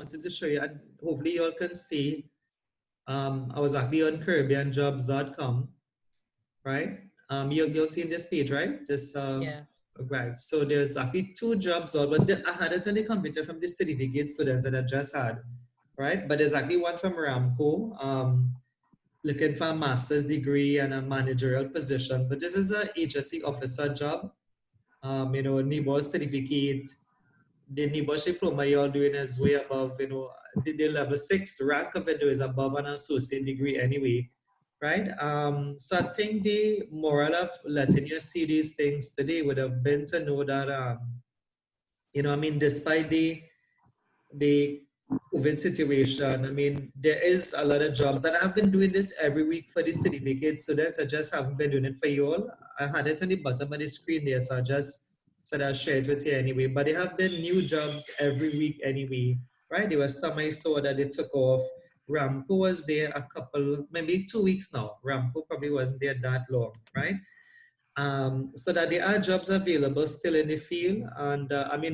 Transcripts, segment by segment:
wanted to show you, and hopefully you all can see. I was actually on CaribbeanJobs.com, right? You'll see this page, right? Just Yeah. right. So there's actually 2 jobs out, but I had it on the computer from the certificate students that I just had, right? But there's actually one from Ramco, looking for a master's degree and a managerial position. But this is a HSC officer job. NEBOSH certificate, the NEBOSH diploma you're doing is way above, the level 6 rank of it is above an associate degree anyway, right? So I think the moral of letting you see these things today would have been to know that, despite the COVID situation, there is a lot of jobs, and I've been doing this every week for the certificate students. I just haven't been doing it for you all. I had it on the bottom of the screen there, so I just said I'll share it with you anyway. But there have been new jobs every week anyway, right? There was some I saw that they took off. Ramco was there a couple, maybe 2 weeks now. Ramco probably wasn't there that long, right? So that there are jobs available still in the field. And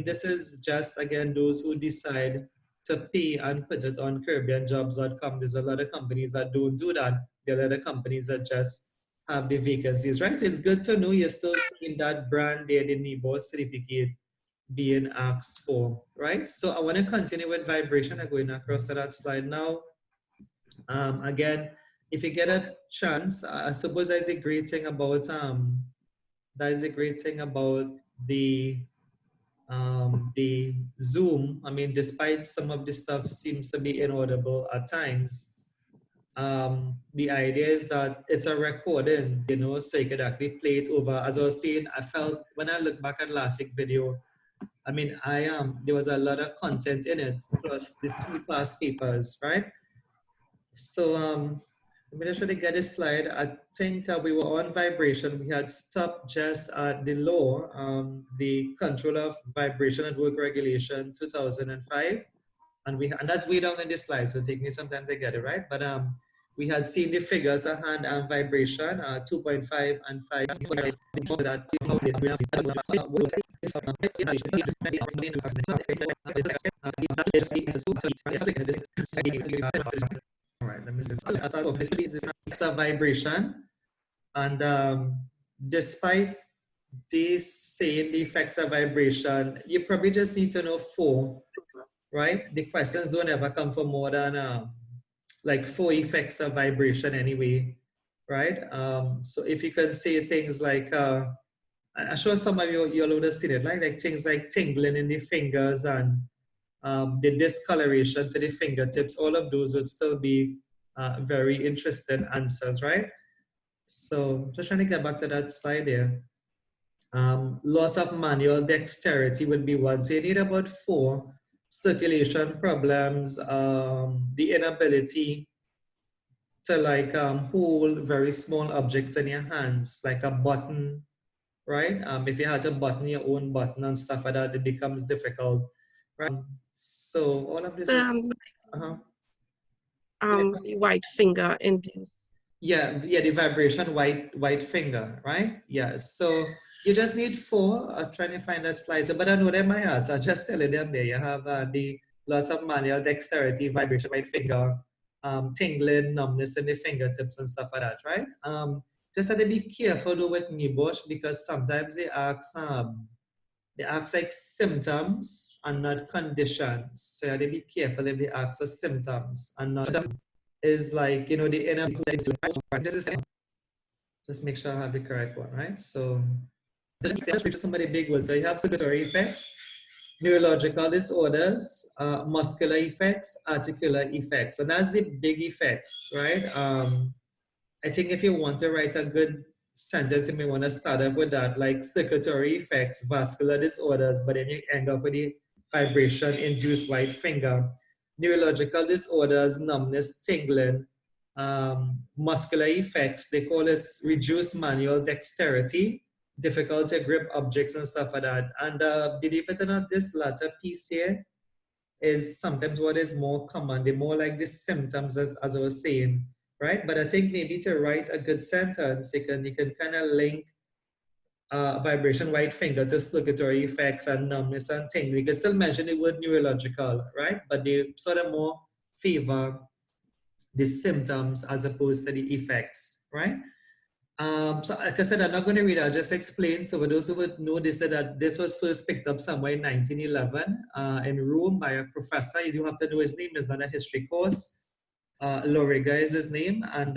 this is just, again, those who decide to pay and put it on CaribbeanJobs.com. There's a lot of companies that don't do that. There are a lot of companies that just have the vacancies, right? So it's good to know you're still seeing that brand there, the NEBOSH certificate being asked for, right? So I want to continue with vibration. I'm going across to that slide now. Again, if you get a chance, I suppose that's a great thing about the Zoom. Despite some of the stuff seems to be inaudible at times, the idea is that it's a recording, so you could actually play it over. As I was saying, I felt when I look back at last week's video, there was a lot of content in it, plus the 2 past papers, right? So let me just try to get this slide. I think we were on vibration. We had stopped just at the law, the Control of Vibration and Work Regulation 2005. And that's way down in this slide, so it takes me some time to get it right. But we had seen the figures of HandArm Vibration, 2.5 and 5. All right, let me start off. This is a vibration, and despite this saying the effects of vibration, you probably just need to know 4, right? The questions don't ever come for more than like 4 effects of vibration anyway, right? So if you can say things like, I'm sure some of you would have seen it, like things like tingling in the fingers and the discoloration to the fingertips, all of those would still be very interesting answers, right? So just trying to get back to that slide there. Loss of manual dexterity would be 1. So you need about 4. Circulation problems, the inability to hold very small objects in your hands, like a button, right? If you had to button your own button and stuff like that, it becomes difficult, right? So all of this is, white finger induced. Yeah, the vibration white finger, right? Yeah, so you just need 4. I'm trying to find that slide. So, but I know them by heart, so I'll just tell you them there. You have the loss of manual dexterity, vibration, white finger, tingling, numbness in the fingertips and stuff like that, right? Just have to be careful though with NEBOSH, because sometimes they ask like symptoms and not conditions. So you have to be careful if they ask for symptoms and not is like, the inner just make sure I have the correct one, right? So just read somebody big words. So you have circulatory effects, neurological disorders, muscular effects, articular effects, and that's the big effects, right? I think if you want to write a good sentence, you may want to start off with that, like circulatory effects, vascular disorders, but then you end up with the vibration-induced white finger, neurological disorders, numbness, tingling, muscular effects. They call this reduced manual dexterity, difficult to grip objects and stuff like that. And believe it or not, this latter piece here is sometimes what is more common. They're more like the symptoms, as I was saying, right? But I think maybe to write a good sentence, you can kind of link vibration, white finger to circulatory effects and numbness and tingling. You can still mention the word neurological, right? But they sort of more favor the symptoms as opposed to the effects, right? So like I said, I'm not going to read it, I'll just explain. So for those who would know, they said that this was first picked up somewhere in 1911 in Rome by a professor. You do have to know his name, it's not a history course. Loriga is his name. And,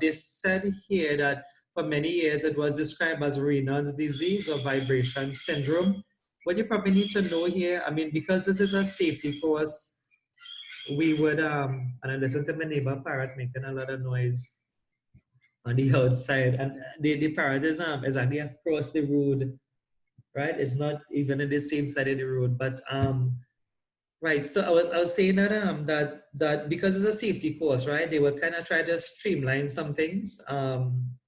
they said here that for many years it was described as Raynaud's disease or vibration syndrome. What you probably need to know here, I mean, because this is a safety course, we would, and I listen to my neighbor parrot making a lot of noise on the outside, and the parrot is actually across the road, right? It's not even in the same side of the road, but right. So I was saying that that because it's a safety course, right? They would kind of try to streamline some things.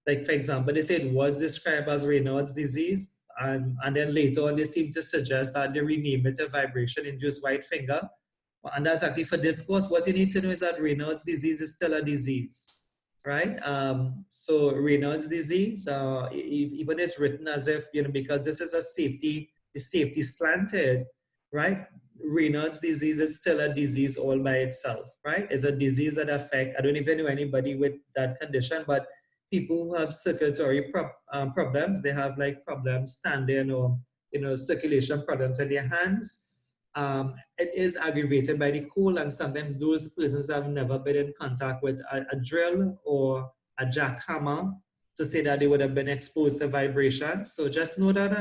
Like for example, they said it was described as Raynaud's disease, and then later on they seem to suggest that they rename it to vibration-induced white finger. And that's actually for this course. What you need to know is that Raynaud's disease is still a disease, right? So Raynaud's disease, even it's written as if, because this is a safety slanted, right? Raynaud's disease is still a disease all by itself, right? It's a disease that affects, I don't even know anybody with that condition, but people who have circulatory problems, they have like problems standing or, circulation problems in their hands. It is aggravated by the cold, and sometimes those persons have never been in contact with a drill or a jackhammer to say that they would have been exposed to vibration. So just know that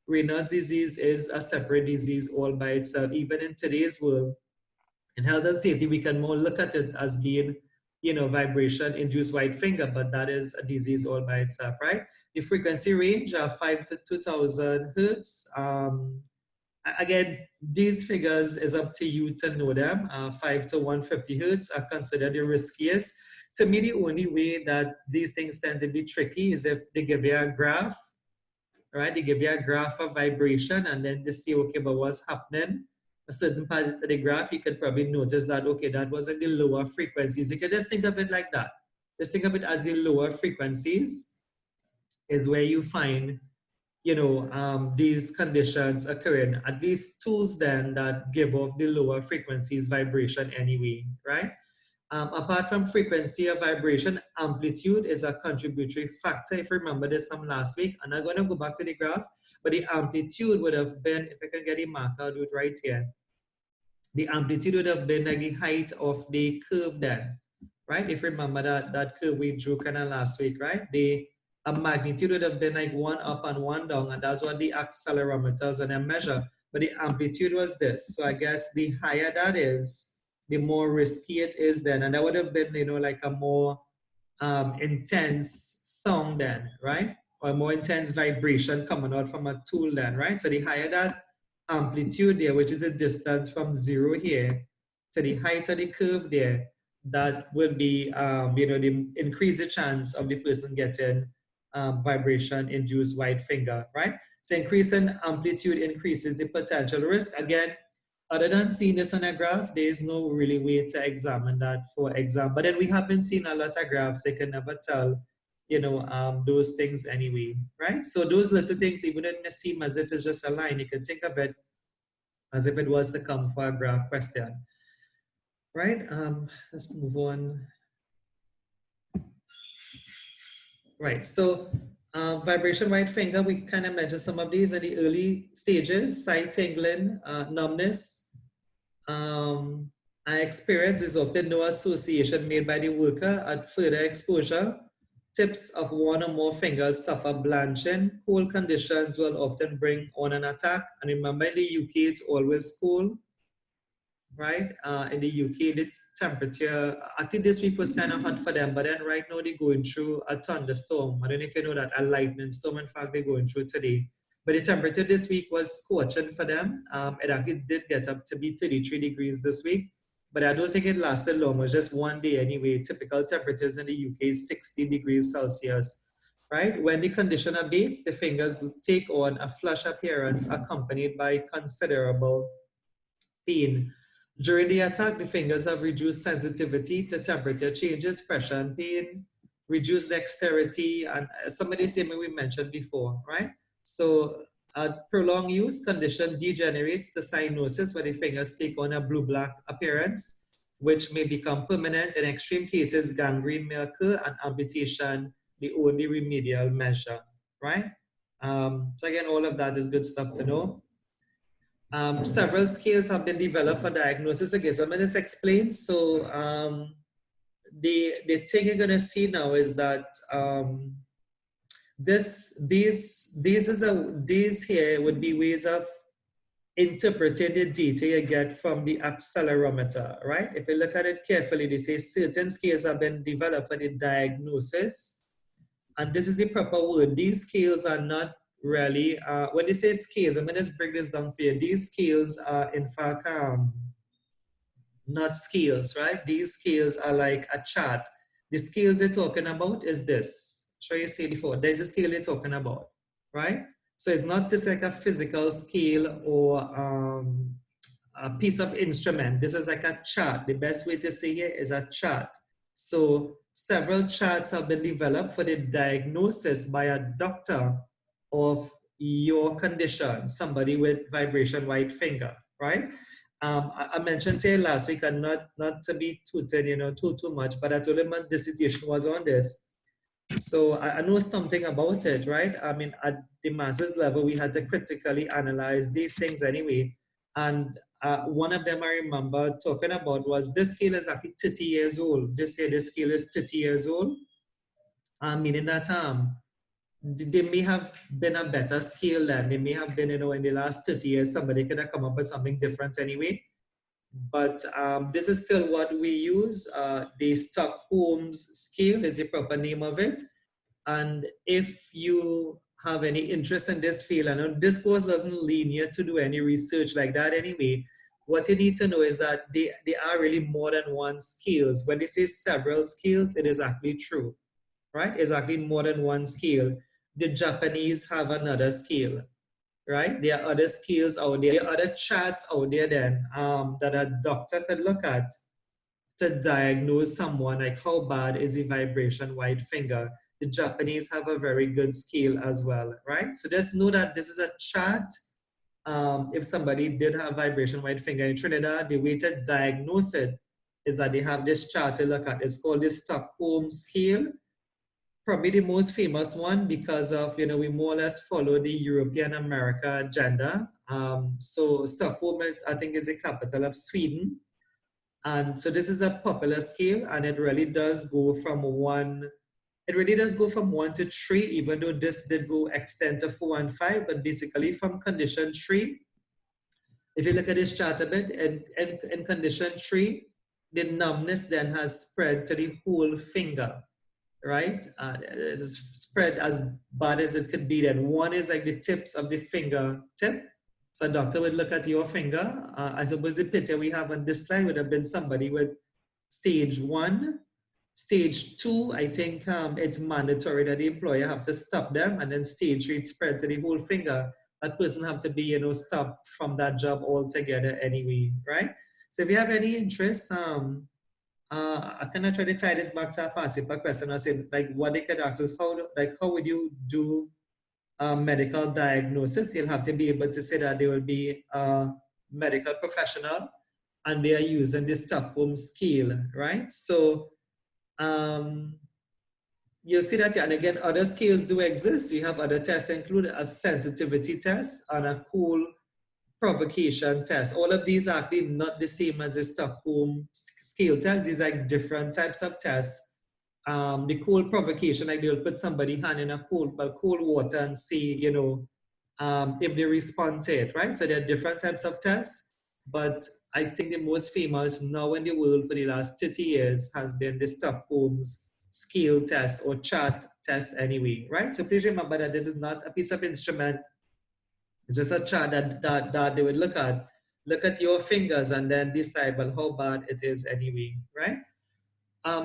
Raynaud's disease is a separate disease all by itself. Even in today's world, in health and safety, we can more look at it as being, vibration-induced white finger, but that is a disease all by itself, right? The frequency range of 5 to 2,000 hertz. Again, these figures is up to you to know them. 5 to 150 hertz are considered the riskiest. To me, the only way that these things tend to be tricky is if they give you a graph, right? They give you a graph of vibration, and then they see, okay, but what's happening? A certain part of the graph, you could probably notice that, okay, that was at the lower frequencies. You can just think of it like that. Just think of it as the lower frequencies is where you find these conditions occurring, at least tools then that give off the lower frequencies vibration anyway, right? Apart from frequency of vibration, amplitude is a contributory factor. If you remember this from last week, and I'm going to go back to the graph, but the amplitude would have been, if I can get a marker, I'll do it right here. The amplitude would have been like the height of the curve then, right? If you remember that curve we drew kind of last week, right? A magnitude would have been like one up and one down, and that's what the accelerometers and then measure. But the amplitude was this. So I guess the higher that is, the more risky it is then. And that would have been, like a more intense sound then, right? Or a more intense vibration coming out from a tool then, right? So the higher that amplitude there, which is a distance from 0 here to the height of the curve there, that will be, the increase the chance of the person getting vibration-induced white finger, right? So increase in amplitude increases the potential risk. Again, other than seeing this on a graph, there is no really way to examine that for exam. But then we have been seeing a lot of graphs, they can never tell, those things anyway, right? So those little things, even if it may seem as if it's just a line, you can think of it as if it was to come for a graph question, right? Let's move on. Right, so vibration white finger, we kind of mentioned some of these in the early stages: side tingling, numbness. Experience is often no association made by the worker. At further exposure, tips of one or more fingers suffer blanching. Cold conditions will often bring on an attack. And remember, in the UK, it's always cold, right? In the UK, the temperature, actually this week was kind of hot for them, but then right now they're going through a thunderstorm. I don't know if you know that, a lightning storm, in fact, they're going through today. But the temperature this week was scorching for them. It actually did get up to be 33 degrees this week, but I don't think it lasted long. It was just one day anyway. Typical temperatures in the UK is 60 degrees Celsius, right? When the condition abates, the fingers take on a flush appearance accompanied by considerable pain. During the attack, the fingers have reduced sensitivity to temperature changes, pressure, and pain. reduce dexterity, and some of the same we mentioned before, right? So prolonged use condition degenerates the cyanosis where the fingers take on a blue-black appearance, which may become permanent. In extreme cases, gangrene may occur and amputation the only remedial measure, right? So again, all of that is good stuff to know. Several scales have been developed for diagnosis. Okay, so I'm going to just explain. So the thing you're going to see now is that these here would be ways of interpreting the data you get from the accelerometer, right? If you look at it carefully, they say certain scales have been developed for the diagnosis, and this is the proper word. These scales are not really, when they say scales, I'm going to just break this down for you. These scales are in fact not scales, right? These scales are like a chart. The scales they're talking about is this. Sure you see before, there's a scale they're talking about, right? So it's not just like a physical scale or a piece of instrument. This is like a chart. The best way to say it is a chart. So several charts have been developed for the diagnosis by a doctor of your condition, somebody with vibration white finger, right? I mentioned to you last week, and not to be tooted, you know, too much, but I told him my dissertation was on this. So I know something about it, right? I mean, at the master's level, we had to critically analyze these things anyway. And one of them I remember talking about was this scale is actually 30 years old. This scale is 30 years old. Meaning that they may have been a better scale then. They may have been, you know, in the last 30 years, somebody could have come up with something different anyway. But this is still what we use. The Stockholm's scale is the proper name of it. And if you have any interest in this field, and this course doesn't lean you to do any research like that anyway, what you need to know is that they are really more than one scales. When they say several scales, it is actually true, right? It's actually more than one scale. The Japanese have another scale, right? There are other scales out there, there are other charts out there then that a doctor could look at to diagnose someone, like how bad is the vibration white finger. The Japanese have a very good scale as well, right? So just know that this is a chart. If somebody did have vibration white finger in Trinidad, the way to diagnose it is that they have this chart to look at. It's called the Stockholm scale. Probably the most famous one because of, you know, we more or less follow the European America agenda. So Stockholm is, I think, is the capital of Sweden. And so this is a popular scale, and it really does go from 1 to 3, even though this did go extend to 4 and 5, but basically from condition 3, if you look at this chart a bit, in condition 3, the numbness then has spread to the whole finger, right? It's spread as bad as it could be then. 1 is like the tips of the finger tip. So a doctor would look at your finger. I suppose the picture we have on this slide would have been somebody with stage 1. Stage 2, I think it's mandatory that the employer have to stop them, and then stage 3, it spread to the whole finger. That person have to be, you know, stopped from that job altogether anyway, right? So if you have any interest, I kind of try to tie this back to a passive question. I said, like, what they could ask is how would you do medical diagnosis? You'll have to be able to say that they will be a medical professional and they are using the Stockholm scale, right? So you'll see that, and again, other scales do exist. We have other tests include a sensitivity test and a cool provocation test. All of these are actually not the same as the Stockholm scale test. These are like different types of tests. The cold provocation, like they'll put somebody hand in a cold water and see, you know, if they respond to it, right? So there are different types of tests, but I think the most famous now in the world for the last 30 years has been the Stockholm's scale test or chart test anyway, right? So please remember that this is not a piece of instrument. It's just a chart that they would look at your fingers and then decide, well, how bad it is anyway, right?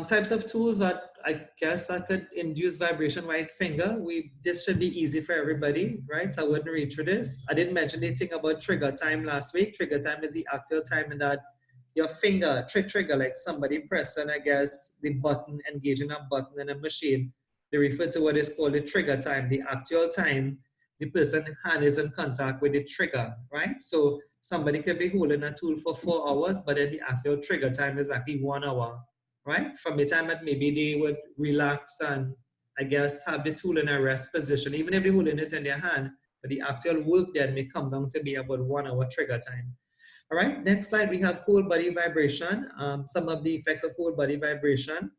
Types of tools that I guess that could induce vibration white finger. This should be easy for everybody, right? So I wouldn't read through this. I didn't mention anything about trigger time last week. Trigger time is the actual time in that your finger trigger, like somebody pressing, I guess, the button, engaging a button in a machine. They refer to what is called the trigger time, the actual time the person's hand is in contact with the trigger, right? So somebody could be holding a tool for 4 hours, but then the actual trigger time is actually 1 hour, right? From the time that maybe they would relax and, I guess, have the tool in a rest position, even if they're holding it in their hand, but the actual work then may come down to be about 1 hour trigger time. All right, next slide, we have whole body vibration. Some of the effects of whole body vibration.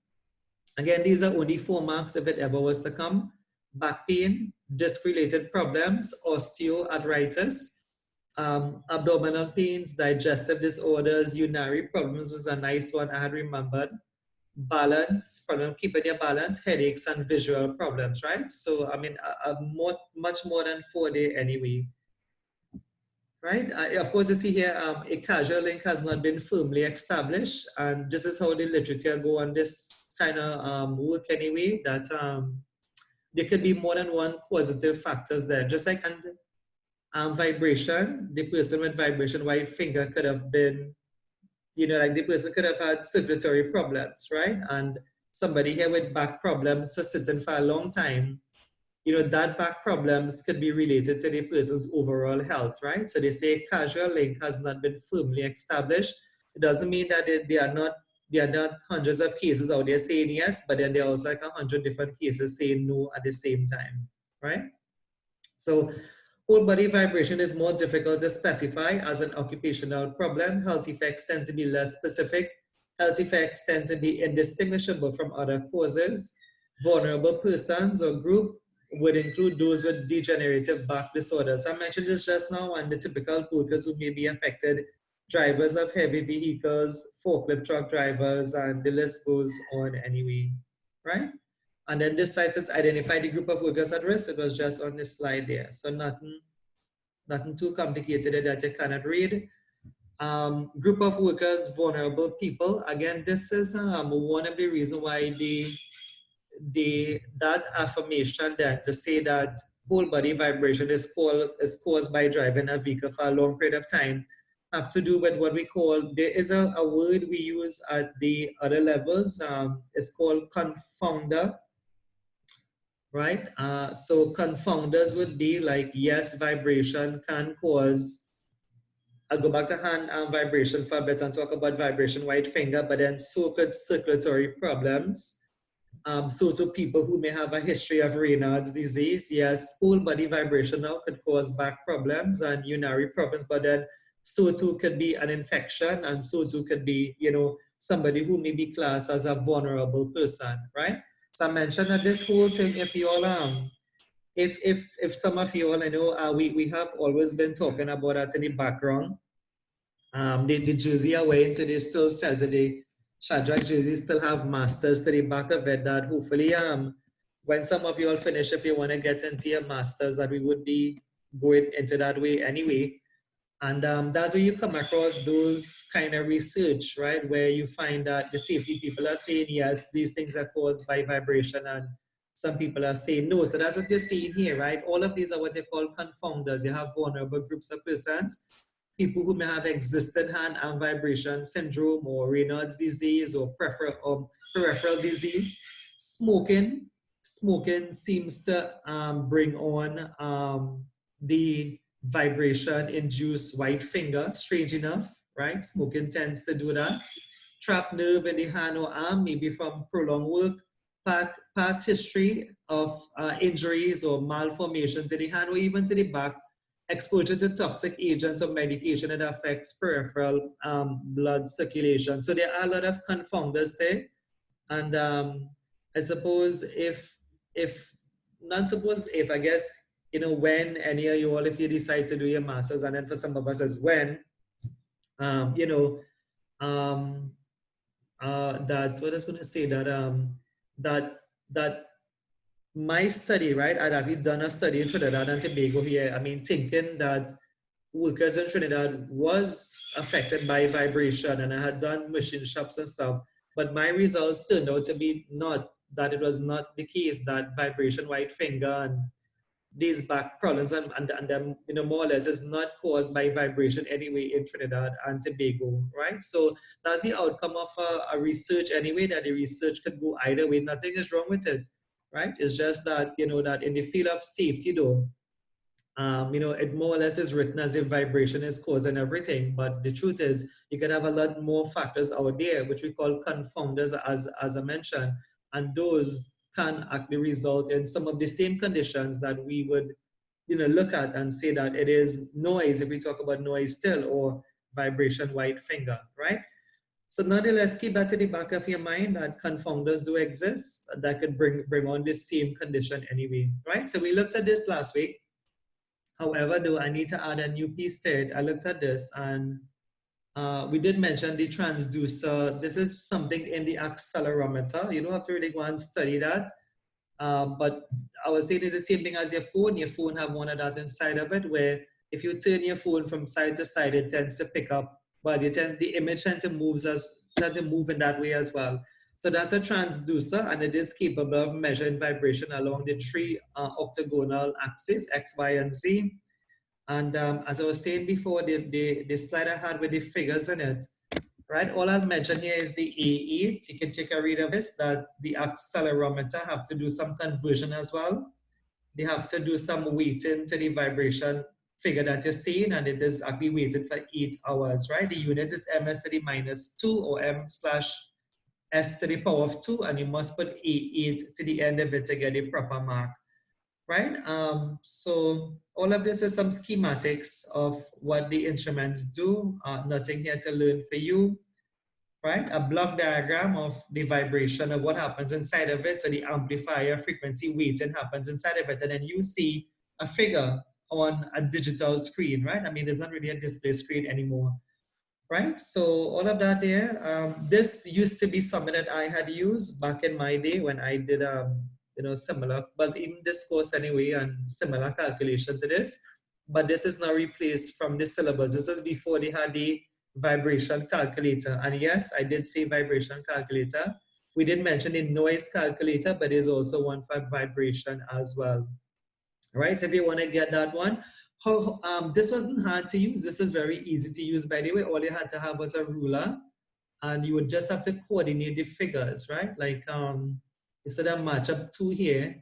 Again, these are only 4 marks if it ever was to come. Back pain, disc-related problems, osteoarthritis, abdominal pains, digestive disorders, urinary problems was a nice one I had remembered. Balance, problem keeping your balance, headaches, and visual problems, right? So, I mean, much more than 4-day anyway. Right? Of course, you see here, a causal link has not been firmly established, and this is how the literature go on this kind of work anyway, that there could be more than one causative factors there. Just like vibration, the person with vibration white finger could have been, you know, like the person could have had circulatory problems, right? And somebody here with back problems for sitting for a long time, you know, that back problems could be related to the person's overall health, right? So they say causal link has not been firmly established. It doesn't mean that there are not hundreds of cases out there saying yes, but then there are also like 100 different cases saying no at the same time, right? So whole body vibration is more difficult to specify as an occupational problem. Health effects tend to be less specific. Health effects tend to be indistinguishable from other causes. Vulnerable persons or group would include those with degenerative back disorders. I mentioned this just now, and the typical workers who may be affected, drivers of heavy vehicles, forklift truck drivers, and the list goes on anyway, right? And then this slide says identify the group of workers at risk. It was just on this slide there. So nothing too complicated that you cannot read. Group of workers, vulnerable people. Again, this is one of the reasons why that affirmation that to say that whole body vibration is caused by driving a vehicle for a long period of time have to do with what we call, there is a word we use at the other levels. It's called confounder, right? So confounders would be like, yes, vibration can cause, I'll go back to hand vibration for a bit and talk about vibration white finger, but then so could circulatory problems. So to people who may have a history of Raynaud's disease, yes, whole body vibration now could cause back problems and urinary problems, but then so too could be an infection, and so too could be, you know, somebody who may be classed as a vulnerable person, right? So I mentioned that this whole thing, if you all if some of you all, I know we have always been talking about that in the background. The jersey I wearing today still says that the Shadrach jersey still have masters to the back of it, that hopefully when some of you all finish, if you want to get into your masters, that we would be going into that way anyway. And that's where you come across those kind of research, right? Where you find that the safety people are saying, yes, these things are caused by vibration, and some people are saying no. So that's what you're seeing here, right? All of these are what they call confounders. You have vulnerable groups of persons, people who may have existing hand-arm vibration syndrome or Raynaud's disease or peripheral disease. Smoking seems to bring on the vibration-induced white finger, strange enough, right? Smoking tends to do that. Trapped nerve in the hand or arm, maybe from prolonged work, past history of injuries or malformations to the hand or even to the back, exposure to toxic agents or medication that affects peripheral blood circulation. So there are a lot of confounders there. And I suppose I guess, you know, when any of you all, if you decide to do your masters, and then for some of us as when, you know, that, what I was going to say, that my study, right, I'd actually done a study in Trinidad and Tobago here. I mean, thinking that workers in Trinidad was affected by vibration, and I had done machine shops and stuff, but my results turned out to be not, that it was not the case, that vibration white finger and these back problems and them, you know, more or less is not caused by vibration anyway in Trinidad and Tobago, right? So that's the outcome of a research anyway, that the research could go either way. Nothing is wrong with it, right? It's just that, you know, that in the field of safety though, you know, it more or less is written as if vibration is causing everything. But the truth is, you can have a lot more factors out there, which we call confounders, as I mentioned. And those can actually result in some of the same conditions that we would, you know, look at and say that it is noise, if we talk about noise still, or vibration white finger, right? So nonetheless, keep that to the back of your mind that confounders do exist that could bring on the same condition anyway, right? So we looked at this last week. However, though, I need to add a new piece to it. I looked at this and we did mention the transducer. This is something in the accelerometer. You don't have to really go and study that. But I was saying it's the same thing as your phone. Your phone have one of that inside of it, where if you turn your phone from side to side, it tends to pick up, but the image tends to move in that way as well. So that's a transducer, and it is capable of measuring vibration along the three octagonal axes, X, Y, and Z. And as I was saying before, the slide I had with the figures in it, right? All I'll mention here is the AE. You can take a read of this, that the accelerometer have to do some conversion as well. They have to do some weighting to the vibration figure that you're seeing, and it is actually weighted for 8 hours, right? The unit is ms to the minus 2 or m/s to the power of 2, and you must put A8 to the end of it to get a proper mark, right? So all of this is some schematics of what the instruments do. Nothing here to learn for you, right? A block diagram of the vibration of what happens inside of it, so the amplifier frequency weighting happens inside of it, and then you see a figure on a digital screen, right? I mean, there's not really a display screen anymore, right? So all of that there, this used to be something that I had used back in my day when I did, you know, similar, but in this course anyway, and similar calculation to this, but this is now replaced from the syllabus. This is before they had the vibration calculator. And yes, I did say vibration calculator. We did mention the noise calculator, but there's also one for vibration as well. Right, so if you want to get that one, this wasn't hard to use. This is very easy to use, by the way. All you had to have was a ruler, and you would just have to coordinate the figures, right? Like instead of match up 2 here,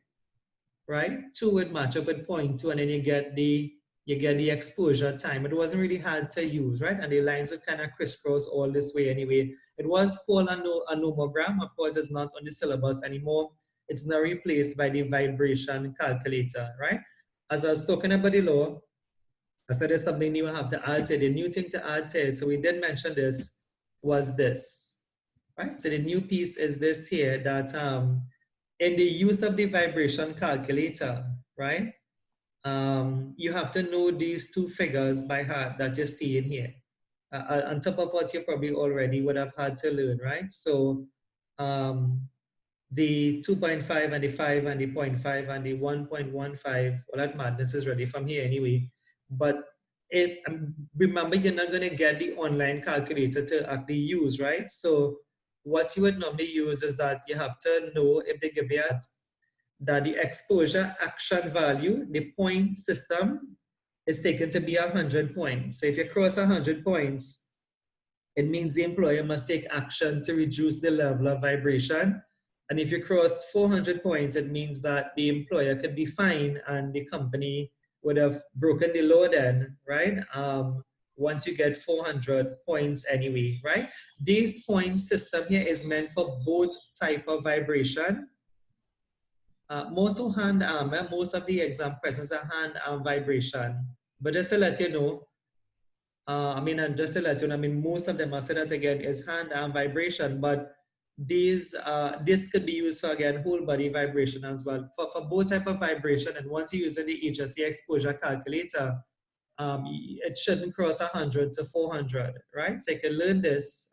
right? 2 would match up with 0.2, and then you get the exposure time. It wasn't really hard to use, right? And the lines would kind of crisscross all this way anyway. It was called a nomogram. Of course, it's not on the syllabus anymore. It's now replaced by the vibration calculator, right? As I was talking about the law, I said there's something new I have to add to it. The new thing to add to it, so we did mention this, was this, right? So the new piece is this here, that in the use of the vibration calculator, right? You have to know these 2 figures by heart that you're seeing here. On top of what you probably already would have had to learn, right? So the 2.5 and the 5 and the 0.5 and the 1.15, well, that madness is ready from here anyway. But remember, you're not going to get the online calculator to actually use, right? So what you would normally use is that you have to know, if they give you that the exposure action value, the point system, is taken to be 100 points. So if you cross 100 points, it means the employer must take action to reduce the level of vibration. And if you cross 400 points, it means that the employer could be fined and the company would have broken the law then, right? Once you get 400 points anyway, right? This point system here is meant for both type of vibration. Most of HandArm, most of the exam questions are HandArm vibration. But just to let you know, most of them, I'll say that again, is HandArm vibration, but this could be used for, again, whole body vibration as well. For both type of vibration, and once you use the HSE exposure calculator, it shouldn't cross 100 to 400, right? So you can learn this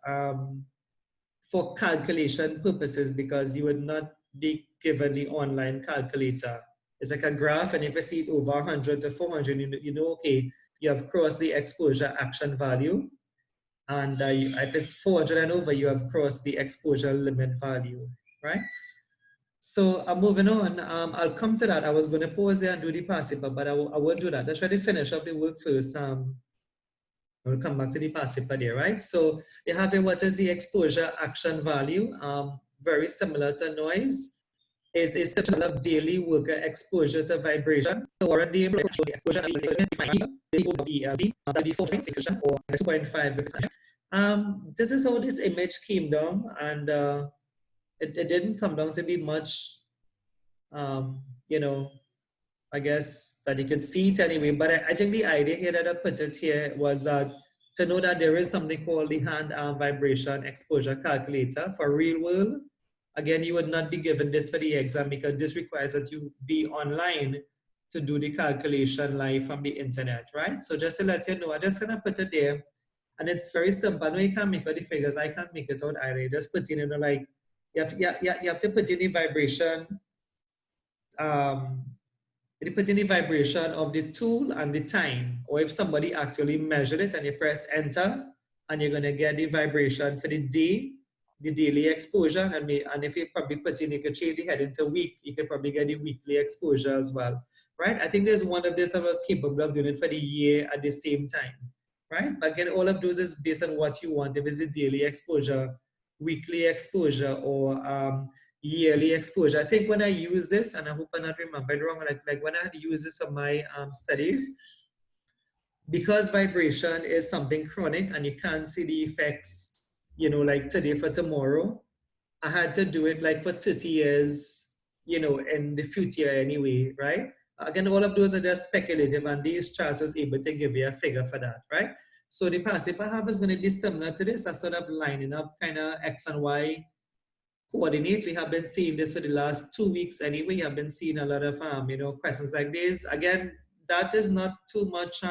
for calculation purposes, because you would not be given the online calculator. It's like a graph, and if you see it over 100 to 400, you know, okay, you have crossed the exposure action value. And if it's 400 and over, you have crossed the exposure limit value, right? So I'm moving on. I'll come to that. I was going to pause there and do the passive, but I won't do that. Let's try to finish up the work first. We'll come back to the passive there, right? So you have here, what is the exposure action value? Very similar to noise. Is a similar daily worker exposure to vibration. So warranty exposure ELV, or 2.5. This is how this image came down, and it didn't come down to be much, you know, I guess that you could see it anyway. But I think the idea here that I put it here was that to know that there is something called the HandArm Vibration Exposure Calculator for real world. Again, you would not be given this for the exam because this requires that you be online to do the calculation live from the internet, right? So just to let you know, I'm just gonna put it there, and it's very simple. I know you can't make out the figures. I can't make it out either. Just put in, like you have to put in the vibration. You put in the vibration of the tool and the time, or if somebody actually measured it and you press enter, and you're gonna get the vibration for the day, the daily exposure, and if you probably put in, you could change the head into week, you could probably get the weekly exposure as well, right? I think there's one of this that was capable of doing it for the year at the same time, right? But again, all of those is based on what you want. If it's a daily exposure, weekly exposure, or yearly exposure. I think when I use this, and I hope I not remember it wrong, like when I had used this for my studies, because vibration is something chronic and you can't see the effects, you know, like today for tomorrow, I had to do it like for 30 years, you know, in the future anyway, right? Again, all of those are just speculative, and these charts was able to give you a figure for that, right? So the passive I have is going to be similar to this. I sort of lining up kind of X and Y coordinates. We have been seeing this for the last 2 weeks anyway. We have been seeing a lot of you know, questions like this. Again, that is not too much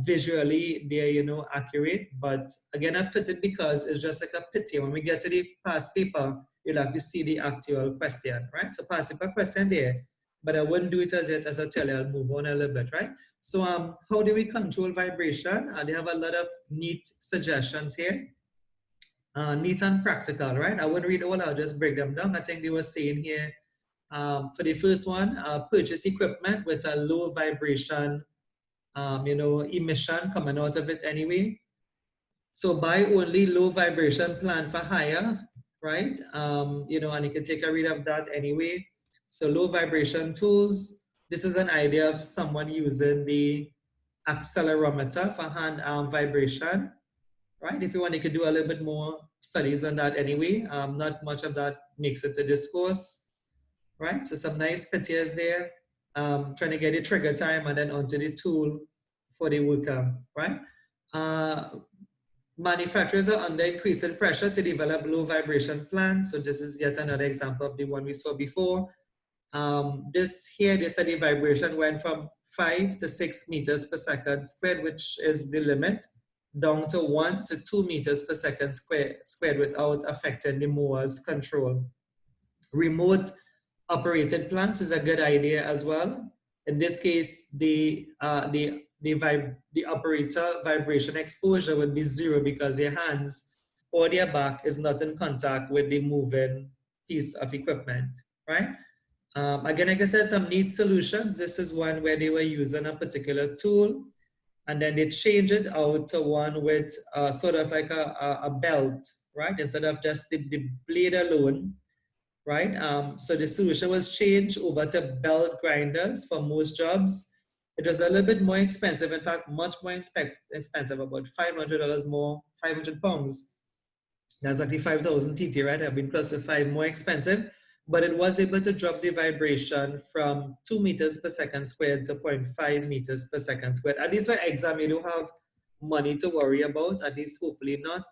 visually there, you know, accurate. But again, I put it because it's just like a pity. When we get to the past paper, you'll have to see the actual question, right? So pass paper question there, but I wouldn't do it as yet. As I tell you, I'll move on a little bit, right? So how do we control vibration? They have a lot of neat suggestions here. Neat and practical, right? I wouldn't read all, I'll just break them down. I think they were saying here, for the first one, purchase equipment with a low vibration, you know, emission coming out of it anyway. So buy only low vibration, plan for higher, right? You know, and you can take a read of that anyway. So low vibration tools. This is an idea of someone using the accelerometer for HandArm vibration, right? If you want, you could do a little bit more studies on that anyway. Not much of that makes it to discourse, right? So some nice pictures there. Trying to get the trigger time and then onto the tool for the worker, right? Manufacturers are under increasing pressure to develop low vibration plans. So this is yet another example of the one we saw before. This here, they said the vibration went from 5 to 6 meters per second squared, which is the limit, down to 1 to 2 meters per second squared without affecting the mower's control. Remote operated plants is a good idea as well. In this case, the operator vibration exposure would be 0 because your hands or their back is not in contact with the moving piece of equipment, right? Again, like I said, some neat solutions. This is one where they were using a particular tool, and then they changed it out to one with sort of like a belt, right? Instead of just the blade alone, right? So the solution was changed over to belt grinders for most jobs. It was a little bit more expensive, in fact, much more expensive, about $500 more, 500 pounds. That's actually 5,000 TT, right? I've been close to 5 more expensive, but it was able to drop the vibration from 2 meters per second squared to 0.5 meters per second squared. At least for exam, you don't have money to worry about, at least hopefully not.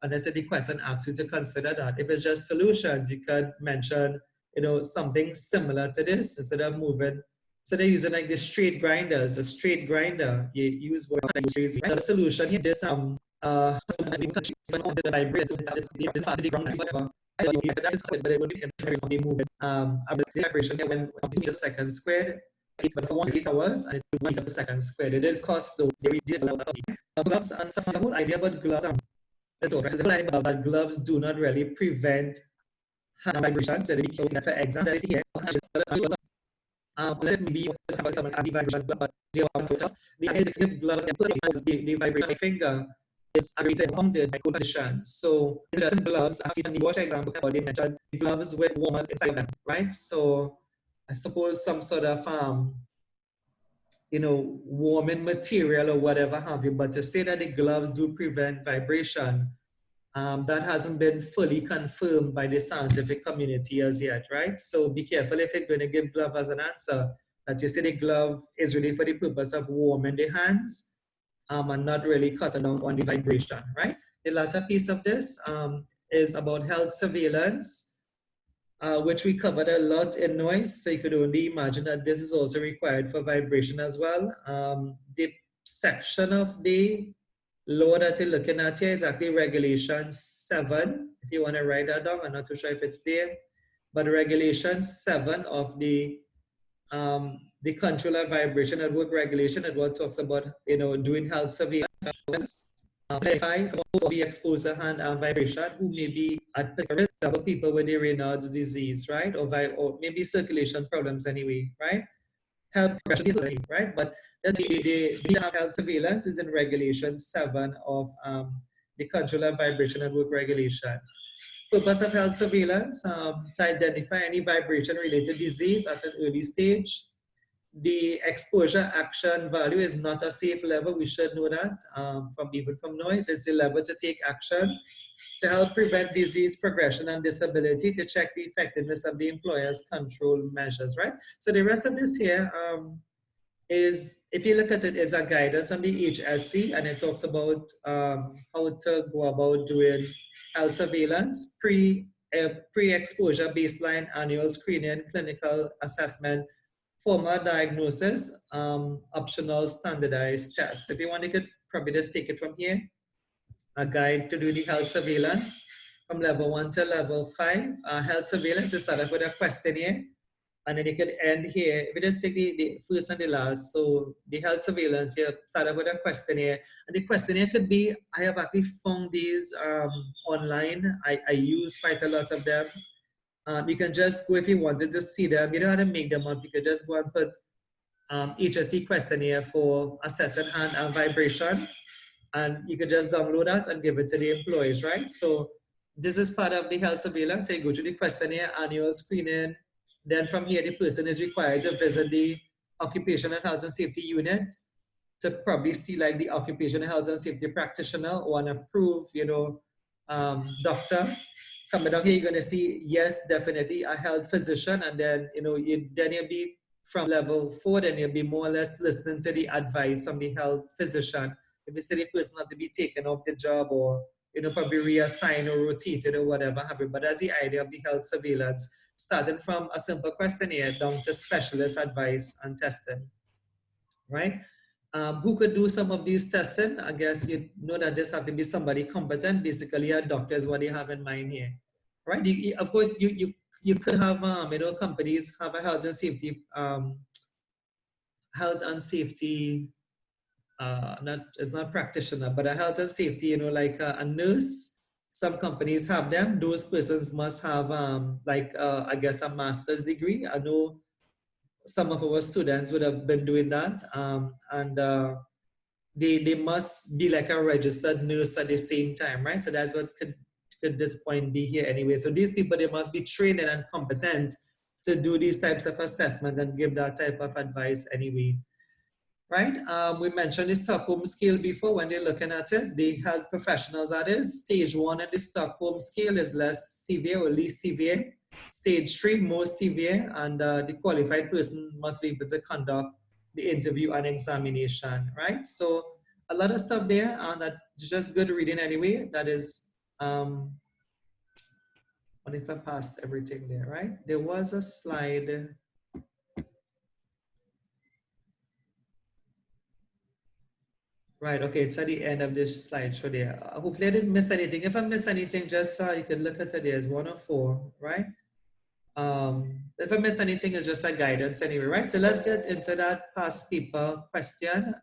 Unless the question asks you to consider that. If it's just solutions, you can mention, you know, something similar to this instead of moving. So they're using like the straight grinders, a straight grinder. You use what the solution here. This but it would be moving. The vibration here when meters per second squared, but for 1 hours and it's meters per second squared. It did cost though. Gloves and some whole idea about gloves. That gloves do not really prevent hand vibration. So the close for example, here. Let me be some anti-vibration glove, but the executive gloves and the vibrating finger is aggravated on the condition. So interesting gloves, I've seen the NEBOSH example, they mentioned gloves with warmers inside them, right? So I suppose some sort of warming material or whatever have you, but to say that the gloves do prevent vibration, that hasn't been fully confirmed by the scientific community as yet, right? So be careful if you're going to give glove as an answer, that you say the glove is really for the purpose of warming the hands and not really cutting down on the vibration, right? The latter piece of this is about health surveillance, which we covered a lot in noise. So you could only imagine that this is also required for vibration as well. The section of the law that you're looking at here is actually Regulation 7. If you want to write that down, I'm not too sure if it's there, but Regulation 7 of the control of vibration at work regulation, it what talks about doing health surveillance, identify those be exposed to HandArm vibration who may be at risk of people with the Raynaud's disease, right, or maybe circulation problems anyway, right? Health progression, right? But the health surveillance is in Regulation 7 of the control of vibration at work regulation. Purpose of health surveillance, to identify any vibration-related disease at an early stage. The exposure action value is not a safe level. We should know that even from noise. It's the level to take action to help prevent disease progression and disability, to check the effectiveness of the employer's control measures, right? So the rest of this here is, if you look at it, is a guidance on the HSC, and it talks about how to go about doing health surveillance, pre-exposure baseline annual screening, clinical assessment, formal diagnosis, optional standardized tests. If you want, you could probably just take it from here. A guide to do the health surveillance from level 1 to level 5. Health surveillance is started with a questionnaire, and then you could end here. If you just take the first and the last, so the health surveillance here started with a questionnaire, and the questionnaire could be, I have actually found these online. I use quite a lot of them. You can just go, if you wanted to see them, you don't have to make them up. You could just go and put HSC questionnaire for assessing HandArm vibration, and you could just download that and give it to the employees, right? So this is part of the health surveillance. So you go to the questionnaire, annual screening. Then from here, the person is required to visit the Occupational Health and Safety unit to probably see like the Occupational Health and Safety practitioner or an approved, doctor. Coming down here, you're going to see, yes, definitely a health physician. And then, you'll be from level 4, then you'll be more or less listening to the advice from the health physician. If you say the person have to be taken off the job or, probably reassigned or rotated or whatever have you. But that's the idea of the health surveillance, starting from a simple questionnaire down to specialist advice and testing, right? Who could do some of these testing? I guess you know that this have to be somebody competent. Basically, a doctor is what you have in mind here, right? Of course, you could have companies have a health and safety it's not practitioner, but a health and safety, like a nurse. Some companies have them. Those persons must have I guess a master's degree. I know some of our students would have been doing that, and they must be like a registered nurse at the same time, right? So that's what could this point be here anyway. So these people, they must be trained and competent to do these types of assessment and give that type of advice anyway, right? We mentioned the Stockholm scale before when they're looking at it. The health professionals, that is, stage 1 in the Stockholm scale is less severe or least severe. Stage 3, more severe, and the qualified person must be able to conduct the interview and examination, right? So a lot of stuff there, and that's just good reading anyway. That is, what if I passed everything there, right? There was a slide. Right, okay, it's at the end of this slideshow there. Hopefully I didn't miss anything. If I missed anything, just you can look at it. There's 104, right? If I miss anything, it's just a guidance anyway, right? So let's get into that past people question.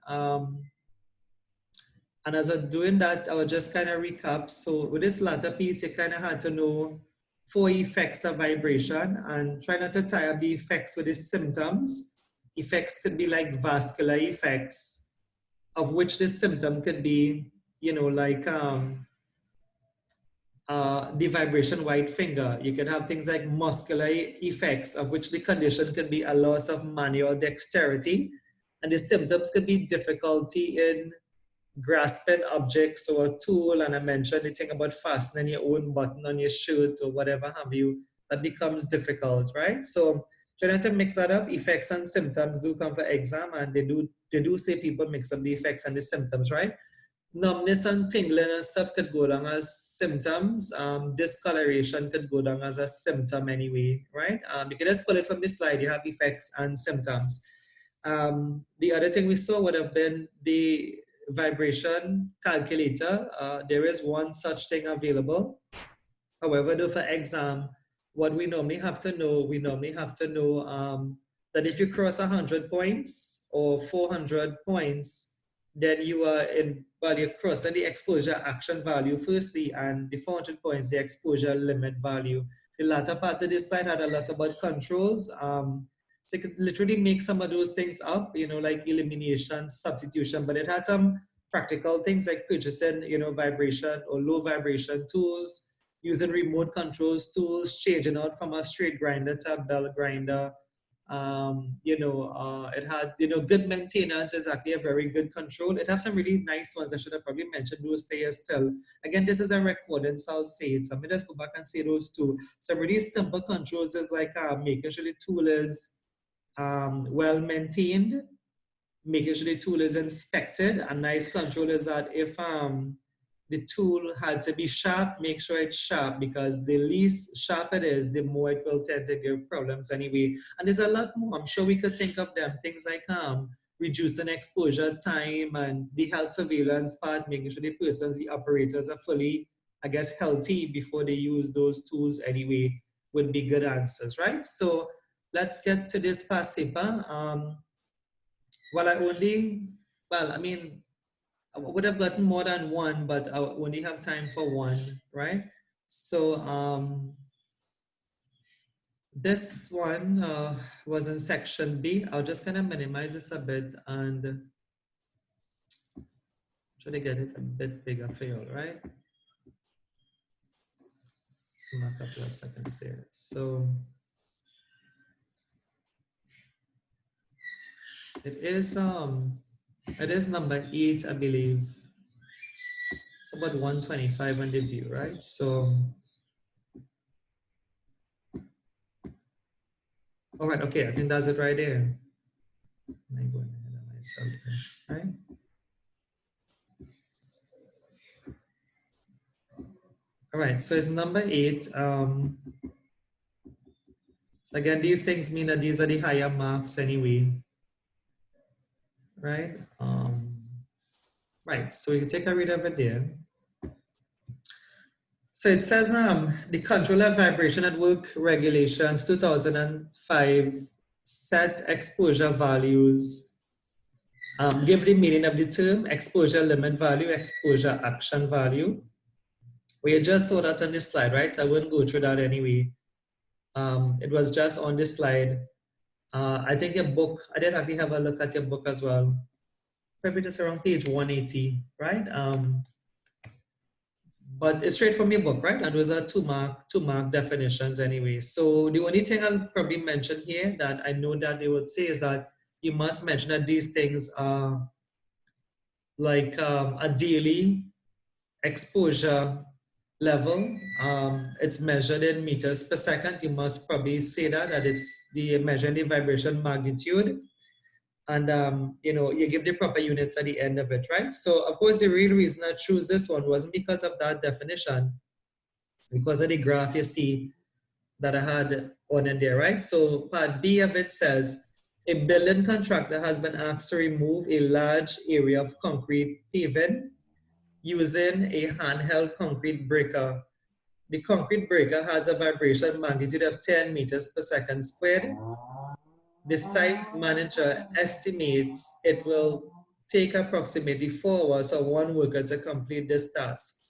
And as I'm doing that, I will just kind of recap. So with this latter piece, you kind of had to know 4 effects of vibration, and try not to tie up the effects with the symptoms. Effects could be like vascular effects, of which the symptom could be, you know, like the vibration white finger. You can have things like muscular effects, of which the condition could be a loss of manual dexterity, and the symptoms could be difficulty in grasping objects or a tool. And I mentioned the thing about fastening your own button on your shirt or whatever have you, that becomes difficult, right? So try not to mix that up. Effects and symptoms do come for exam, and they do say people mix up the effects and the symptoms, right? Numbness and tingling and stuff could go down as symptoms. Discoloration could go down as a symptom anyway, right? You can just pull it from this slide. You have effects and symptoms. The other thing we saw would have been the vibration calculator. There is one such thing available. However, though, for exam, what we normally have to know, that if you cross 100 points or 400 points, then you are in, well, you're crossing the exposure action value firstly, and the 400 points, the exposure limit value. The latter part of this slide had a lot about controls. So you could literally make some of those things up, you know, like elimination, substitution, but it had some practical things like purchasing, you know, vibration or low vibration tools, using remote controls tools, changing out from a straight grinder to a belt grinder. It had, you know, good maintenance is actually a very good control. It has some really nice ones. I should have probably mentioned those there still. Again, this is a recording, so I'll say it. So I'm gonna just go back and say those two. Some really simple controls is like making sure the tool is well maintained, making sure the tool is inspected. A nice control is that if the tool had to be sharp, make sure it's sharp, because the least sharp it is, the more it will tend to give problems anyway. And there's a lot more. I'm sure we could think of them. Things like reducing exposure time and the health surveillance part, making sure the persons, the operators are fully, I guess, healthy before they use those tools anyway, would be good answers, right? So let's get to this past paper. I would have gotten more than one, but I only have time for one, right? So this one was in section B. I'll just kind of minimize this a bit and try to get it a bit bigger for you, right? Just a couple of seconds there. So it is number 8, I believe. It's about 125 on the view, right? So, all right, okay, I think that's it right there. I'm going ahead of myself here, right? All right, so it's number 8. So again, these things mean that these are the higher marks anyway, right? Right, so you can take a read over there. So it says the Controller Vibration at Work Regulations 2005 set exposure values, give the meaning of the term exposure limit value, exposure action value. We just saw that on this slide, right? So I wouldn't go through that anyway. It was just on this slide. I think your book, I did actually have a look at your book as well. Probably just around page 180, right? But it's straight from your book, right? And those are two mark definitions anyway. So the only thing I'll probably mention here that I know that they would say is that you must mention that these things are like a daily exposure level. It's measured in meters per second. You must probably say that it's the measuring the vibration magnitude. And you give the proper units at the end of it, right? So of course the real reason I chose this one wasn't because of that definition, because of the graph you see that I had on in there, right? So part B of it says, a building contractor has been asked to remove a large area of concrete paving using a handheld concrete breaker. The concrete breaker has a vibration magnitude of 10 meters per second squared. The site manager estimates it will take approximately 4 hours for one worker to complete this task.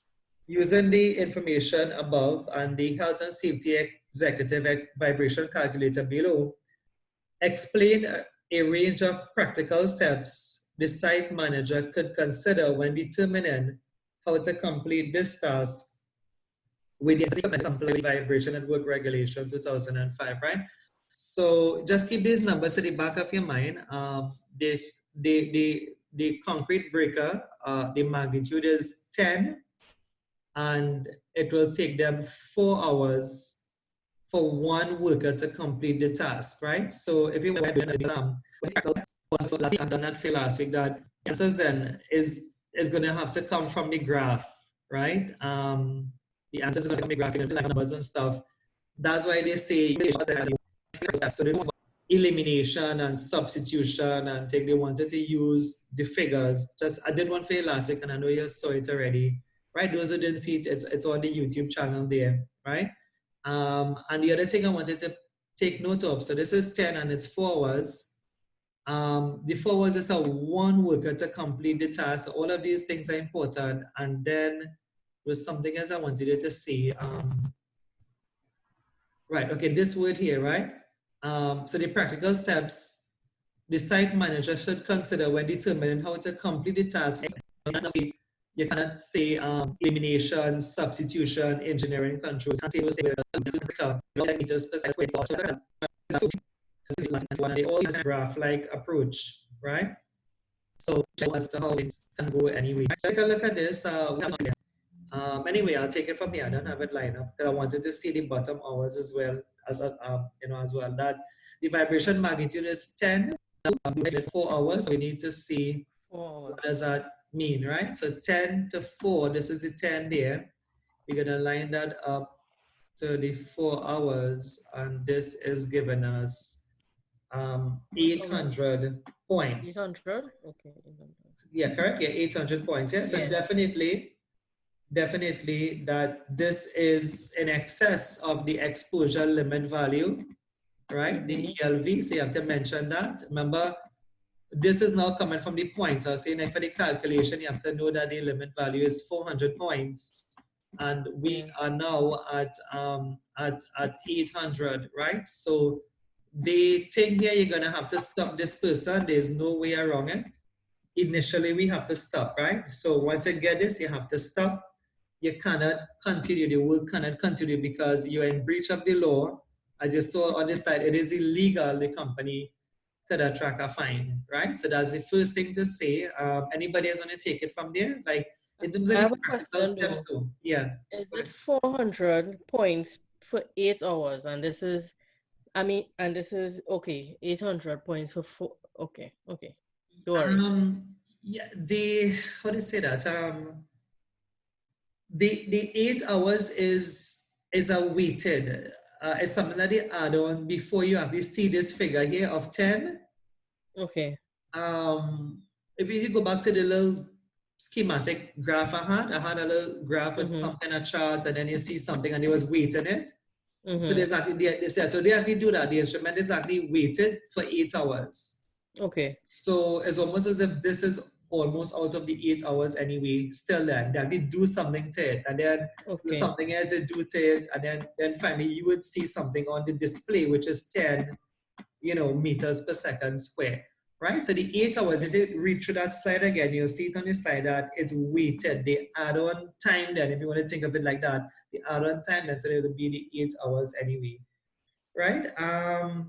Using the information above and the health and safety executive vibration calculator below, explain a range of practical steps the site manager could consider when determining how to complete this task with the complete vibration and work regulation 2005, right? So just keep these numbers at the back of your mind. The concrete breaker, the magnitude is 10, and it will take them 4 hours for one worker to complete the task, right? So if you were doing an exam, last I've done that for last week, that answers then is going to have to come from the graph, right? The answers is going to come from the graph, like numbers and stuff. That's why they say so they want elimination and substitution, and they wanted to use the figures. Just I did one for you last week, and I know you saw it already, right? Those who didn't see it, it's on the YouTube channel there, right? And the other thing I wanted to take note of, so this is 10 and it's 4 hours. The 4 hours is a one worker to complete the task. So all of these things are important. And then there's something else I wanted you to see. Right, okay, this word here, right? So the practical steps the site manager should consider when determining how to complete the task. You cannot say elimination, substitution, engineering controls. You can't say those things. They all use a graph-like approach, right? So as to how things can go anyway. So take a look at this. Anyway, I'll take it from here. I don't have it lined up because I wanted to see the bottom hours as well as as well. That the vibration magnitude is 10. 4 hours. We need to see what does that mean, right? So 10 to 4. This is the 10 there. We're gonna line that up to the 4 hours, and this is giving us 800 points. 800? Okay. 800. Yeah, correct. Yeah, 800 points. Yeah, so Yeah. definitely that this is in excess of the exposure limit value, right? The ELV. So you have to mention that. Remember, this is now coming from the points. I was saying like for the calculation, you have to know that the limit value is 400 points. And we are now at 800, right? So the thing here, you're gonna have to stop this person. There's no way around it. Initially, we have to stop, right? So once you get this, you have to stop. You cannot continue, the work cannot continue because you're in breach of the law. As you saw on this slide, it is illegal, the company could attract a fine, right? So that's the first thing to say. Anybody else want to take it from there? Like, in terms of I have the a practical question steps though. too. Yeah. Is it 400 points for 8 hours? And this is, and this is, okay, 800 points for 4, okay. Don't worry. Yeah, how do you say that? The 8 hours is a weighted, it's something that they add on before you actually see this figure here of 10. Okay. If you go back to the little schematic graph I had a little graph with some kind of chart, and then you see something and it was weighting it. So there's actually, so they actually do that. The instrument is actually weighted for 8 hours. Okay. So it's almost as if this is almost out of the 8 hours anyway. Still then they actually do something to it, and then something else they do to it, and then finally you would see something on the display which is 10 meters per second square, right? So the 8 hours, if you read through that slide again, you'll see it on the slide that it's weighted. They add on time then, if you want to think of it like that, the add on time then, so it will be the 8 hours anyway, right?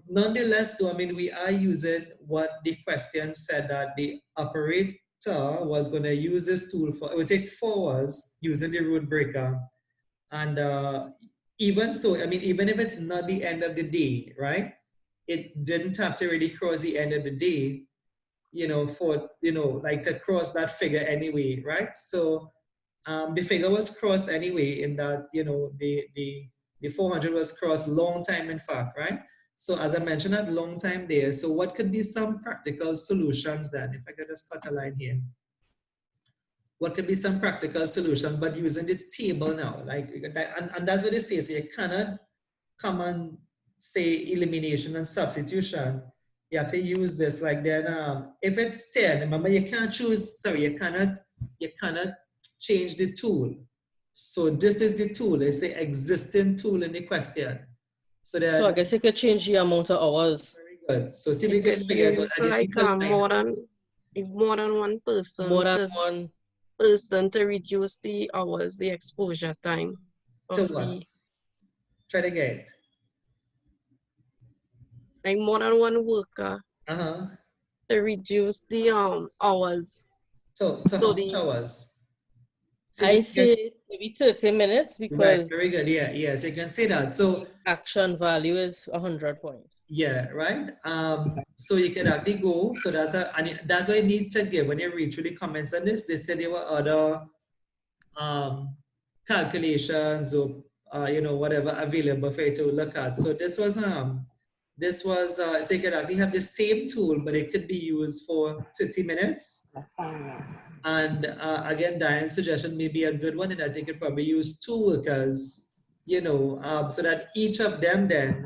Nonetheless though, we are using what the question said, that the operator was going to use this tool for, it would take 4 hours using the road breaker. And even so, even if it's not the end of the day, right? It didn't have to really cross the end of the day, for, like to cross that figure anyway, right? So the figure was crossed anyway in that, the 400 was crossed long time, in fact, right? So as I mentioned, that long time there. So what could be some practical solutions then? If I could just cut a line here. What could be some practical solutions, but using the table now, like, and that's what they say. So you cannot come and say elimination and substitution. You have to use this. Like then, if it's 10, remember you can't choose. Sorry, you cannot change the tool. So this is the tool. It's the existing tool in the question. So that. So I guess you could change the amount of hours. Very good. So see if You we can could figure it out. use like more than one person. More than one person to reduce the hours, the exposure time. To what? Try to get it. Like more than one worker to reduce the hours. So how much hours? So I say maybe 30 minutes because right, very good. Yeah. So you can say that. So action value is 100 points. Yeah, right. So you can actually go. So that's why you need to give when you read through the comments on this. They said there were other calculations or whatever available for you to look at. So this was so you could actually have the same tool, but it could be used for 30 minutes. That's fine. And again, Diane's suggestion may be a good one, and I think you could probably use 2 workers, so that each of them then,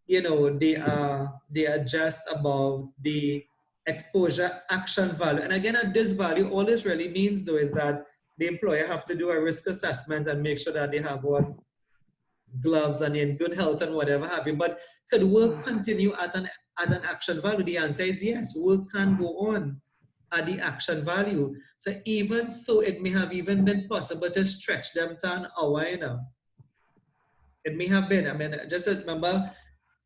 they are just above the exposure action value. And again, at this value, all this really means though is that the employer have to do a risk assessment and make sure that they have on gloves and in good health and whatever have you. But could work continue at an action value? The answer is yes, work can go on at the action value. So even so, it may have even been possible to stretch them to an hour, It may have been. I mean, just remember,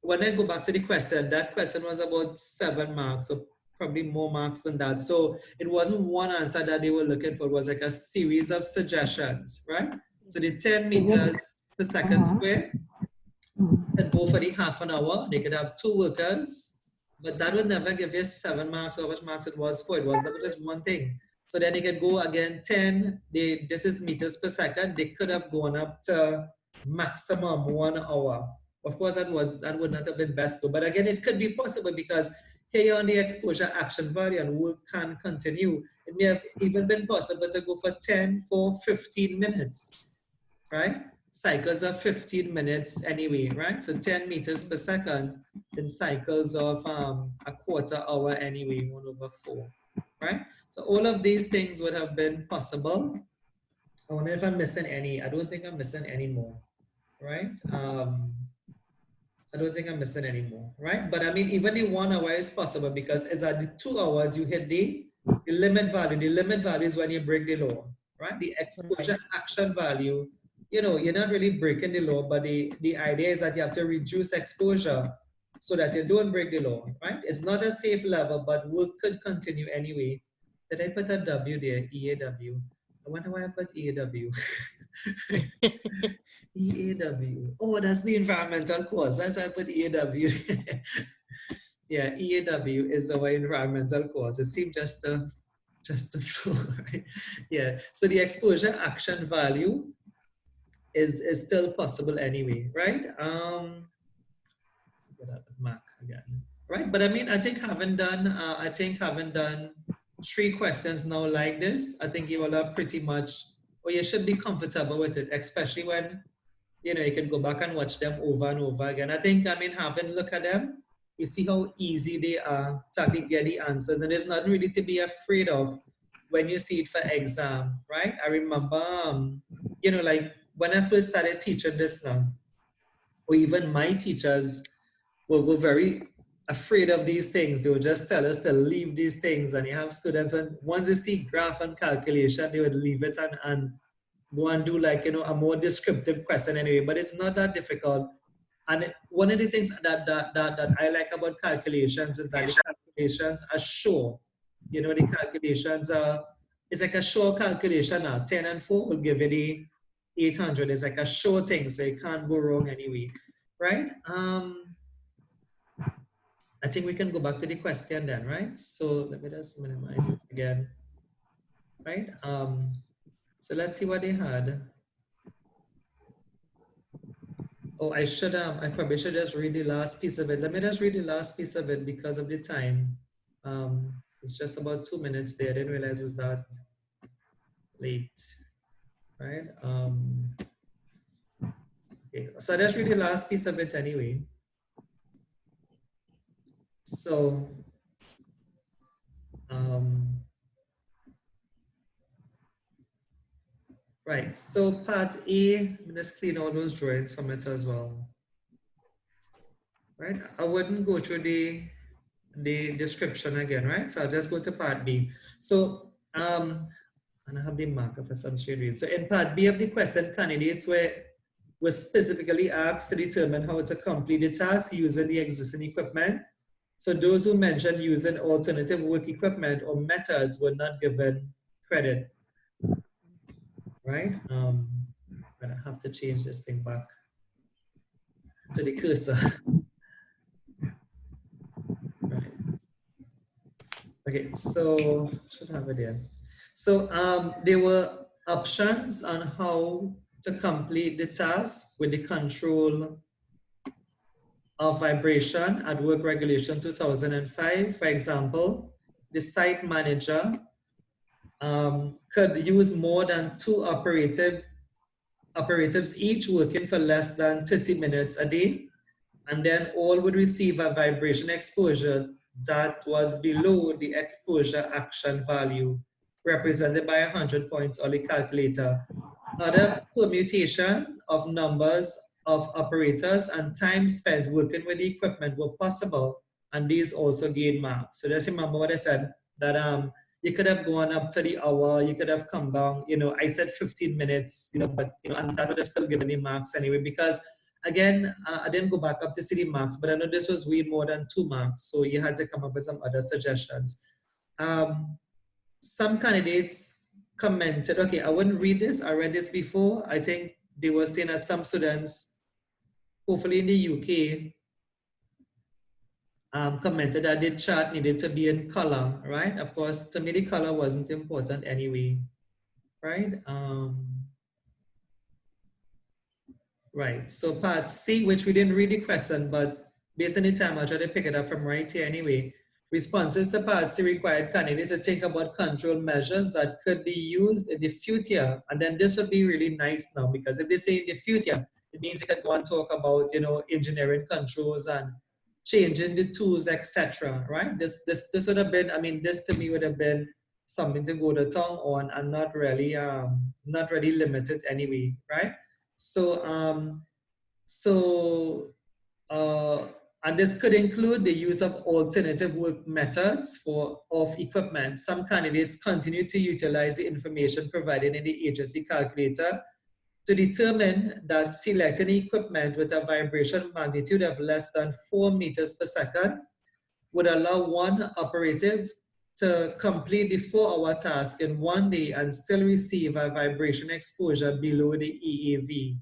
when I go back to the question, that question was about 7 marks, or probably more marks than that. So it wasn't one answer that they were looking for. It was like a series of suggestions, right? So the 10 meters per second square can go for the half an hour. They could have 2 workers, but that would never give you 7 marks or which marks it was for. It was just one thing. So then they could go again 10. This is meters per second. They could have gone up to maximum 1 hour. Of course, that would not have been best though. But again, it could be possible because here on the exposure action value and work can continue. It may have even been possible to go for 10 for 15 minutes, right? Cycles of 15 minutes anyway, right? So 10 meters per second in cycles of a quarter hour anyway, 1/4, right? So all of these things would have been possible. I wonder if I'm missing any. I don't think I'm missing any more, right? I don't think I'm missing any more, right? But I mean, even the 1 hour is possible because it's at the 2 hours you hit the limit value. The limit value is when you break the law, right? The exposure action value, you're not really breaking the law, but the idea is that you have to reduce exposure so that you don't break the law, right? It's not a safe level, but work could continue anyway. Did I put a W there? EAW. I wonder why I put EAW. EAW. Oh, that's the environmental course. That's why I put EAW. Yeah, EAW is our environmental course. It seemed just to flow, right? Yeah. So the exposure action value is still possible anyway, right? Get out the mark again, right? But I mean, I think having done 3 questions now like this, I think you all are pretty much, or you should be comfortable with it, especially when you can go back and watch them over and over again. I think, having a look at them, you see how easy they are to actually get the answers. And there's nothing really to be afraid of when you see it for exam, right? I remember, like when I first started teaching this now, or even my teachers were very afraid of these things. They would just tell us to leave these things. And you have students, once they see graph and calculation, they would leave it and go and do like, a more descriptive question anyway, but it's not that difficult. And one of the things that I like about calculations is that the calculations are sure. The calculations are, it's like a sure calculation now. 10 and 4 will give you the 800. It's like a sure thing, so you can't go wrong anyway, right? I think we can go back to the question then, right? So let me just minimize this again, right? So let's see what they had. Oh, I probably should just read the last piece of it. Let me just read the last piece of it because of the time. It's just about 2 minutes there. I didn't realize it was that late, right? Okay. So I'll just read the last piece of it anyway. So, Right, so part A, let's clean all those drawings from it as well. Right, I wouldn't go through the description again, right? So I'll just go to part B. So, and I have the marker for some shade read. So in part B of the question, candidates were specifically asked to determine how to complete the task using the existing equipment. So those who mentioned using alternative work equipment or methods were not given credit, right? I'm gonna have to change this thing back to the cursor. Right. Okay, so should have it here. So there were options on how to complete the task with the control of vibration at Work Regulation 2005. For example, the site manager could use more than 2 operatives each working for less than 30 minutes a day, and then all would receive a vibration exposure that was below the exposure action value represented by 100 points on the calculator. Other permutation of numbers of operators and time spent working with the equipment were possible, and these also gained marks. So just remember what I said, that you could have gone up to the hour, you could have come down, you know, I said 15 minutes, you know, but, you know, and that would have still given me marks anyway, because again, I didn't go back up to see the marks, but I know this was way more than 2 marks, so you had to come up with some other suggestions. Some candidates commented, okay, I wouldn't read this, I read this before. I think they were saying that some students, hopefully in the UK, commented that the chart needed to be in color, right? Of course, to me, the color wasn't important anyway, right? Right, so part C, which we didn't read the question, but based on the time, I'll try to pick it up from right here anyway. Responses to part C required candidates to think about control measures that could be used in the future. And then this would be really nice now, because if they say in the future, it means you could go and talk about, you know, engineering controls and changing the tools, etc. Right? This would have been, I mean, this to me would have been something to go to town on, and not really limited anyway, right? So, and this could include the use of alternative work methods of equipment. Some candidates continue to utilize the information provided in the agency calculator to determine that selecting equipment with a vibration magnitude of less than 4 meters per second would allow one operative to complete the 4-hour task in 1 day and still receive a vibration exposure below the EAV,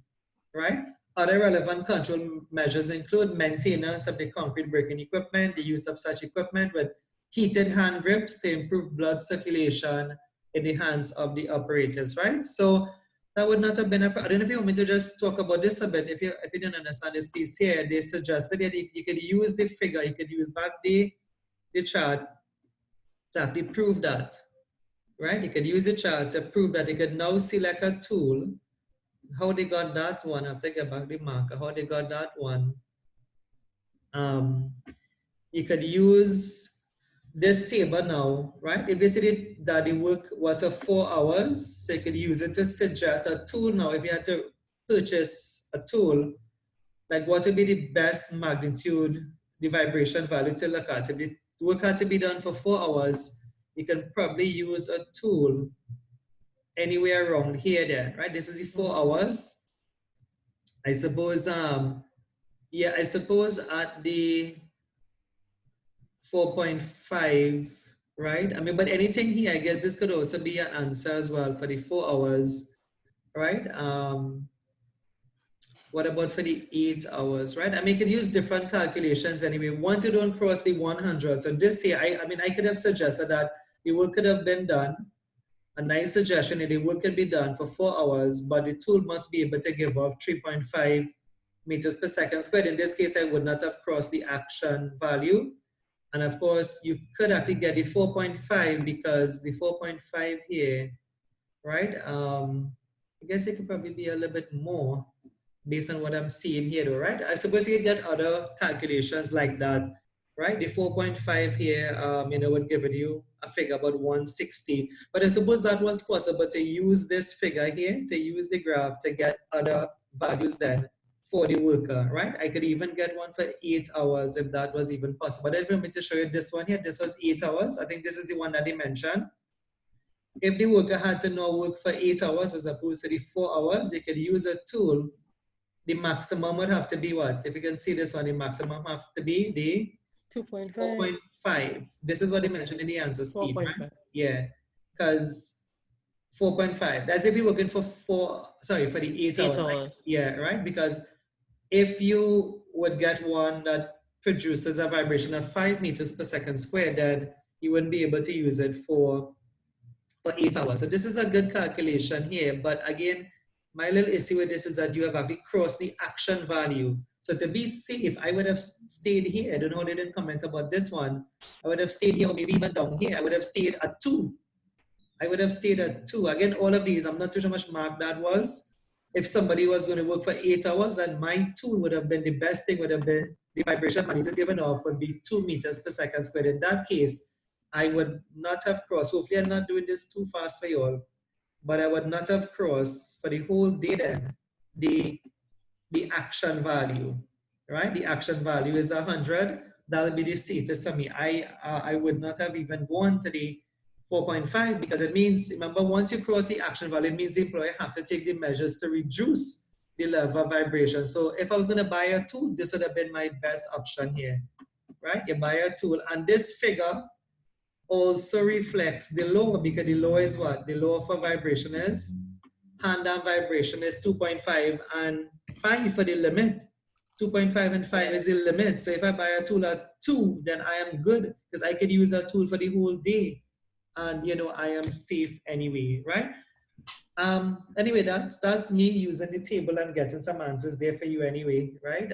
right? Other relevant control measures include maintenance of the concrete breaking equipment, the use of such equipment with heated hand grips to improve blood circulation in the hands of the operatives, right? So that would not have been I don't know if you want me to just talk about this a bit. If you didn't understand this piece here, they suggested that you could use the figure, you could use back the chart to actually prove that, right? You could use the chart to prove that you could now select a tool. How they got that one, I'll take it back the marker, how they got that one. You could use this table now, right? If they said that the work was of 4 hours, so you could use it to suggest a tool now. If you had to purchase a tool, like what would be the best magnitude, the vibration value to look at? If the work had to be done for 4 hours, you can probably use a tool anywhere around here then, right? This is the 4 hours. I suppose, yeah, I suppose at the 4.5, right? I mean, but anything here, I guess this could also be an answer as well for the 4 hours, right? What about for the 8 hours, right? I mean, you could use different calculations anyway. Once you don't cross the 100, so this here, I mean, I could have suggested that the work could have been done. A nice suggestion is the work can be done for 4 hours, but the tool must be able to give off 3.5 meters per second squared. In this case, I would not have crossed the action value. And of course, you could actually get the 4.5 because the 4.5 here, right? I guess it could probably be a little bit more based on what I'm seeing here though, right? I suppose you get other calculations like that, right? The 4.5 here, you know, would give you a figure about 160. But I suppose that was possible to use this figure here, to use the graph to get other values then for the worker, right? I could even get one for 8 hours if that was even possible. But if I'm going to show you this one here, this was 8 hours. I think this is the one that they mentioned. If the worker had to now work for 8 hours as opposed to the 4 hours, they could use a tool. The maximum would have to be what? If you can see this one, the maximum have to be the 4.5. This is what they mentioned in the answer scheme, right? Yeah, because 4.5. That's if you're working for for the 8 hours. Like, yeah, right? Because if you would get one that produces a vibration of 5 meters per second squared, then you wouldn't be able to use it for 8 hours. So this is a good calculation here. But again, my little issue with this is that you have actually crossed the action value. So to be safe, I would have stayed here. I don't know why they didn't comment about this one. I would have stayed here, or maybe even down here. I would have stayed at 2. I would have stayed at 2. Again, all of these, I'm not sure how much mark that was. If somebody was going to work for 8 hours, then my tool would have been the best thing, would have been the vibration magnitude given off would be 2 meters per second squared. In that case, I would not have crossed. Hopefully, I'm not doing this too fast for you all, but I would not have crossed for the whole day then the action value, right? The action value is 100. That'll be the safest for me. I would not have even gone to the 4.5 because it means, remember, once you cross the action value, it means the employer have to take the measures to reduce the level of vibration. So if I was going to buy a tool, this would have been my best option here, right? You buy a tool, and this figure also reflects the law, because the law is what? The law for vibration is HandArm vibration is 2.5 and 5 for the limit. 2.5 and 5 is the limit. So if I buy a tool at 2, then I am good because I could use a tool for the whole day. And you know, I am safe anyway, right? Anyway, that's me using the table and getting some answers there for you anyway, right?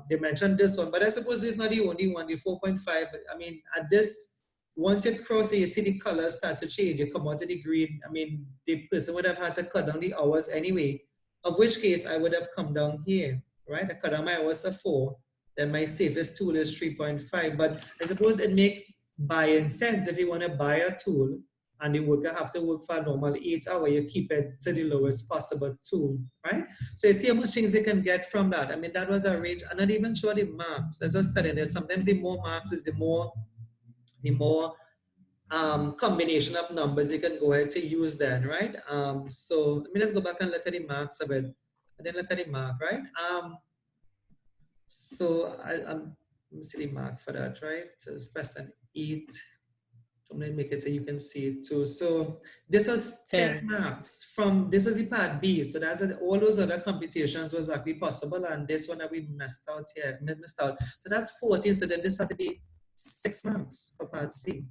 They mentioned this one, but I suppose it's not the only one, the 4.5. I mean, at this, once you cross it, you see the colors start to change. You come out to the green. I mean, the person would have had to cut down the hours anyway, of which case I would have come down here, right? I cut down my hours to 4. Then my safest tool is 3.5. But I suppose it makes buying sense. If you want to buy a tool and the worker have to work for a normal 8 hours, you keep it to the lowest possible tool, right? So you see how much things you can get from that. I mean, that was a range. I'm not even sure the marks. As I was studying this, sometimes the more marks is the more combination of numbers you can go ahead to use then, right? So let me just go back and look at the marks a bit. I didn't look at the mark, right? So let me see the mark for that, right? So it's press an 8. I'm gonna make it so you can see it too. So this was 10 marks from, this is the part B. So that's all those other computations was actually possible, and this one that we missed out here, missed out. So that's 14. So then this had to be 6 marks for part C.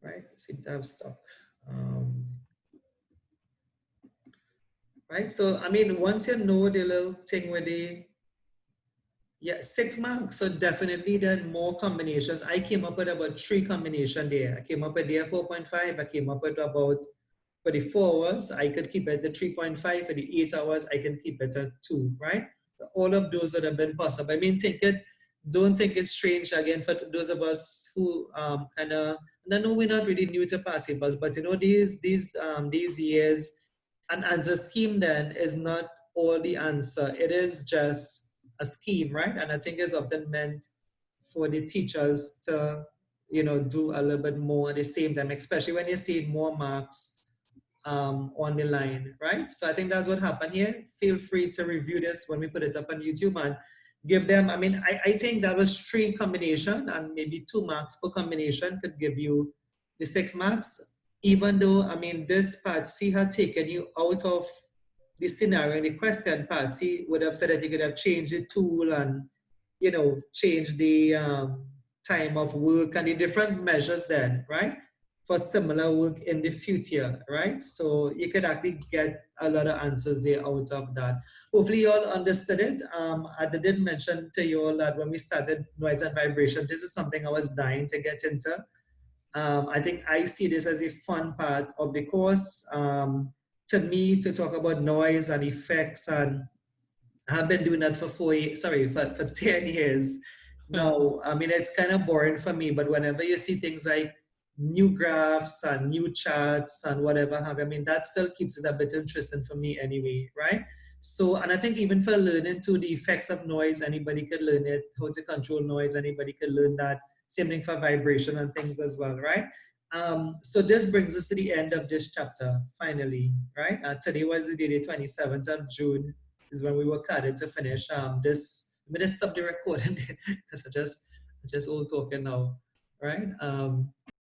Right, seem to have stuck. Right, so I mean, once you know the little thing with the, 6 marks, so definitely then more combinations. I came up with about 3 combinations there. I came up with there 4.5, I came up with about, for the 4 hours, I could keep it at 3.5, for the 8 hours, I can keep it at 2, right? So all of those would have been possible. I mean, don't think it's strange again for those of us who kind of, and I know we're not really new to passive bus, but you know, these years, an answer scheme then is not all the answer. It is just a scheme, right? And I think it's often meant for the teachers to, you know, do a little bit more at the same time, especially when you see more marks on the line, right? So I think that's what happened here. Feel free to review this when we put it up on YouTube and give them, I mean, I think that was 3 combination, and maybe 2 marks per combination could give you the 6 marks, even though, I mean, this part C had taken you out of the scenario in the question. Part C would have said that you could have changed the tool and, you know, change the time of work and the different measures then, right? For similar work in the future, right? So you could actually get a lot of answers there out of that. Hopefully you all understood it. I did mention to you all that when we started noise and vibration, this is something I was dying to get into. I think I see this as a fun part of the course. To me, to talk about noise and effects, and I've been doing that for 10 years. No, I mean, it's kind of boring for me, but whenever you see things like new graphs and new charts and whatever have, I mean, that still keeps it a bit interesting for me anyway, right? So, and I think even for learning to the effects of noise, anybody could learn it, how to control noise, anybody could learn that. Same thing for vibration and things as well, right? So this brings us to the end of this chapter, finally, right? Today was the day, the 27th of June is when we were carded to finish this. Let me just stop the recording because I just all talking now, right?